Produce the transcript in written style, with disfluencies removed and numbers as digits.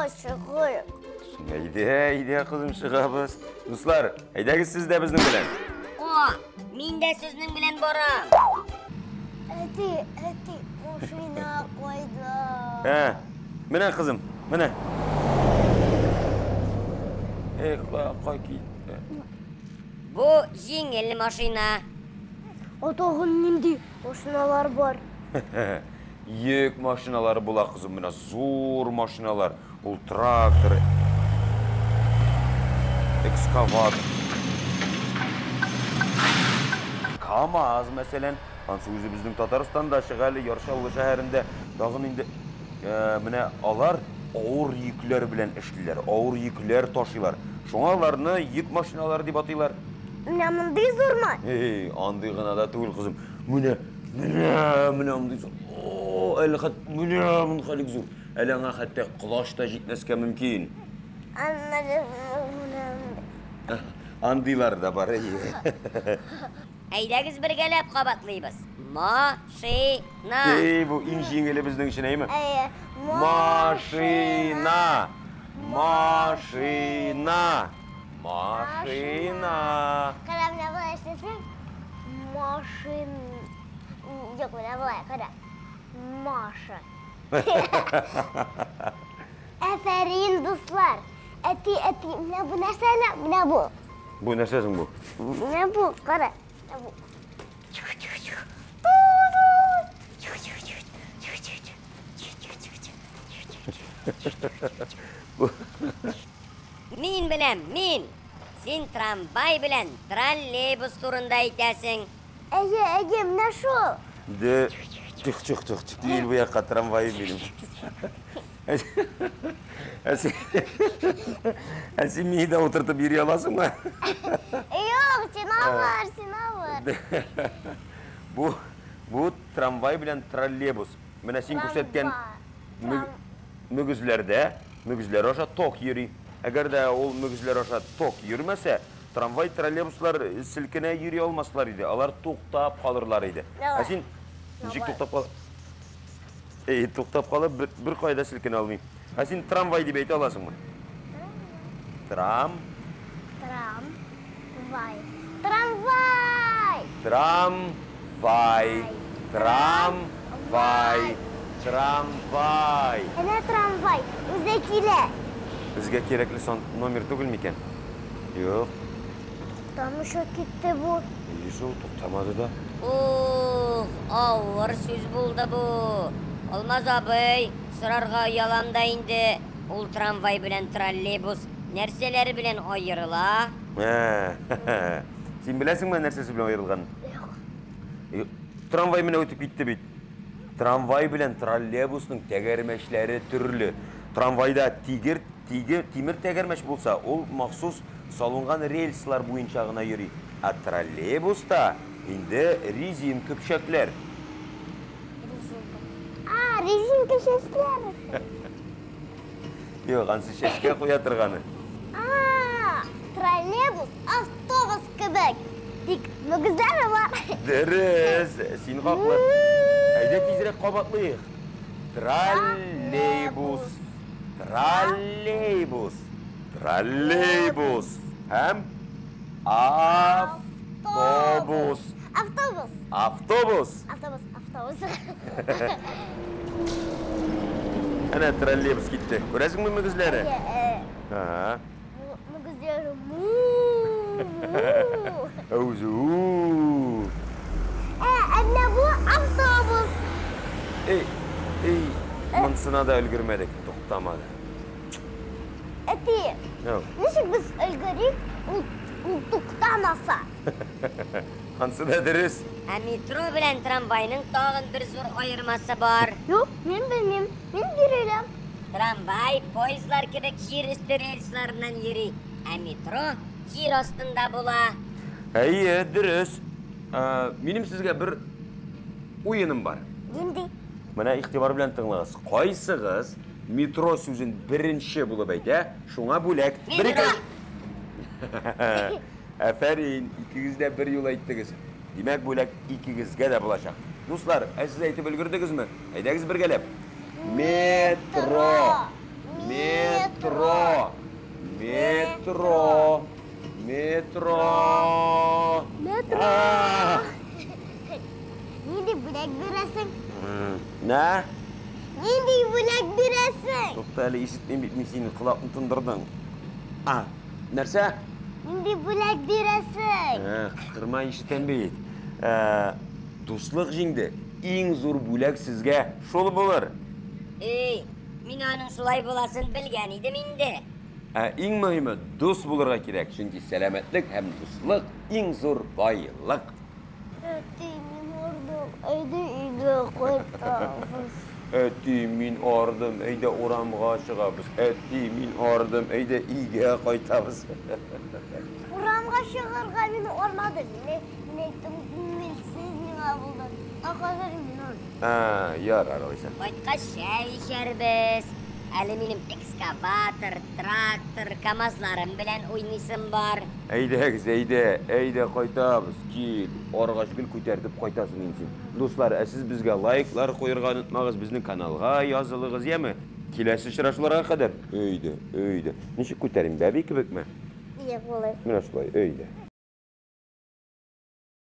шығайық. Eyde kızım шығабыз. Dostlar, eydəgiz siz de bizden bilen. Мен де сіздің білен барам. Әти, машина қойды. Mine kızım, mine. Қой кетті. Бұл жеңіл машина. Отағын нендей машиналар бар. Yük maşinaları bula kızım, mine zor maşinalar. Ул traktör, ekskavatör. Kamaz meselen, hansı özü bizдің Tatarstan'da şıgalı Yarşallı şəhərində dağın indi mine alar ağır yükler bilen işliler, ağır yükler taşıylar. Şoňalarını yük maşinaları dip atıylar. Mine mınday zor mu? Andy gına da tügül kızım. Mine andy zor. Elhat mine mun halik zor. Elana hatta qulaş da jitmeske mümkin. Andylar da bar. Әйдәгіз біргелеп қабатлайбыз. Машина. Bu injingeli bizden için değil mi? Машина. Kadar ne var işlesin? Yok ne var kadar? Maşın. Aferin dostlar. Eti ne bu ne bu? Bu ne sesin bu? Ne bu kadar? Min bilem, min. Sen tramvay bilen trolleybus turunda aytasın. Ege, ne şu? De çık değil bu yaka tramvayı benim. Sen mide oturtup yürüye alasın mı? Yok, sınav var. Bu tramvay bilen trolleybus. Mene sen көрсеткен mügüzler aşağı tok yürü. Eğer de o mügüzler aşağı tok yürümese, tramvay trolleybuslar silkine yürüye olmaslar idi. Alar toktap kalırlar idi. Sen nicik toktap kalıp bir kayda silkine almayayım. Sen tramvay diye beyti alasın mı? Tramvay. Ne tramvay? Üzekile. Bizge kerekli son номер түгел miken? Yok. Toxtamışa gitti bu. Yüzü toxtamadı da. Ağır söz buldu bu. Olmaz abi, sırarga yalanda indi. Ул tramvay bilen trolleybus nerseleri bilen ayırıla. Sen bilesin mi nersesi bilen ayırılganın? Yok. Tramvay mene ötüp gitti bit. Tramvay bilen trolleybusның tegermeşleri türlü. Tramvayda timir tegermeş bulsa, ol maksus salıngan relslar boyunca gına yürü. A trolleybusta indi rezin köpşekler. Rezin köpşekler. Yok, ansı şeşke koyatırganı. Trolleybus, avtobus kebek. Tik mügüzler mi var? Deriz, sen haklı. Haydi tezrek kabatlıyıq. Trolleybus. Hem avtobus. Ana trolleybus gitti. Göresin mi mügüzleri? Mügüzleri anne bu avtobus. Mınsına da ölgürmedik, toktamadı. Eti, nişik biz ölgürük, toktamasa? Hansı da deriz? Metro bilen tramvayның tağın bir zor ayırması var. Yok, men bilmem, men girelim. Tramvay, poyizlar kebek yer üstü relslarından yürü. Metro, yer astında bula. Deriz. Benim sizge bir oyunum var. Şimdi? Mana ixtibar bilen tыңлағыз. Qaysıгыз metro sözün birinci bulup ayta, şoňa bölek bir Aferin, ikiniz bir yol aytdınız. Demek bölek ikinizge de bulacak. Dostlar, siz aytıp ulgurdunuz mu? Aydagiz birgelep. Metro. Метро. Метро. Метро. Metro. Nindi bulak durasın? Ne? Nindi bulak durasın? To'xta, hali eshitmay bitmaysan, quloqni tindirding. Ah, narsa? Nindi bulak durasın? Qirma eshitamaydi. Do'stlik jingda eng zo'r bo'lak sizga shol bo'lar. Ey, men onun şulay bulasın bilgen idim indi. Eng muhimi do'st bo'lirga kerak, chunki salomatlik ham do'stlik eng zo'r boylik. Ötümün ordum, öydü uyga koytağız. Әтті мен ардым, әйді орамға шығабыз. Әтті мен ардым, әйді үйге қайтабыз. Uramga şığırga beni olmadı. Yine ettim, siz mine buldun. Akazır mine oldu. Yarar oysa. Koytka şey içerbiz. Benim ekskavator, traktör, kamazlarım bilen oynasım var. Әйдәгіз, әйді қайтабыз. Кел, орғаш гүл көтердіп қайтасың енсен. Достар, сіз бізге лайклар қойырға ұнытмағыз, біздің каналға yazылығыз, емі? Келесі шырашыларға қадар. Өйді. Неше көтерім, бәбей кібік ме? Diye kolay. Мен ашылай, өйді.